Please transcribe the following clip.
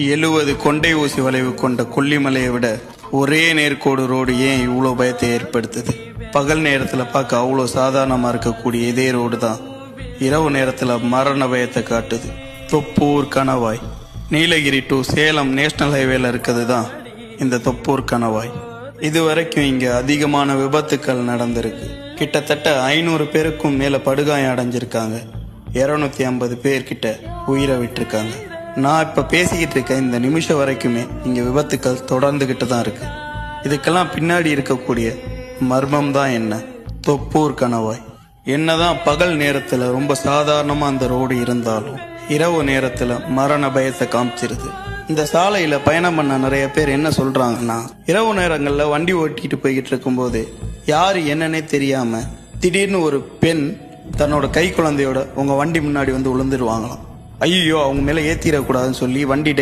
70 கொண்டை ஊசி வளைவு கொண்ட கொல்லிமலையை விட ஒரே நேர்கோடு ரோடு ஏன் இவ்வளோ பயத்தை ஏற்படுத்துது? பகல் நேரத்தில் பார்க்க அவ்வளோ சாதாரணமாக இருக்கக்கூடிய இதே ரோடு தான் இரவு நேரத்தில் மரண பயத்தை காட்டுது. தொப்பூர் கணவாய். நீலகிரி டு சேலம் நேஷனல் ஹைவேல இருக்கிறது தான் இந்த தொப்பூர் கணவாய். இதுவரைக்கும் இங்கே அதிகமான விபத்துக்கள் நடந்திருக்கு. கிட்டத்தட்ட 500 பேருக்கும் மேலே படுகாயம் அடைஞ்சிருக்காங்க. 250 பேர்கிட்ட உயிரை விட்டுருக்காங்க. நான் இப்போ பேசிக்கிட்டு இருக்க இந்த நிமிஷம் வரைக்குமே இங்கே விபத்துக்கள் தொடர்ந்துகிட்டு தான் இருக்கு. இதுக்கெல்லாம் பின்னாடி இருக்கக்கூடிய மர்மம் தான் என்ன? தொப்பூர் கணவாய். என்னதான் பகல் நேரத்தில் ரொம்ப சாதாரணமாக அந்த ரோடு இருந்தாலும் இரவு நேரத்தில் மரண பயத்தை காமிச்சிருது. இந்த சாலையில பயணம் பண்ண நிறைய பேர் என்ன சொல்றாங்கன்னா, இரவு நேரங்களில் வண்டி ஓட்டிட்டு போய்கிட்டு இருக்கும்போது யாரு என்னன்னே தெரியாம திடீர்னு ஒரு பெண் தன்னோட கை குழந்தையோட உங்க வண்டி முன்னாடி வந்து விழுந்துருவாங்களாம். ஐயோ, அவங்க மேல ஏத்திடக்கூடாதுன்னு சொல்லி வண்டி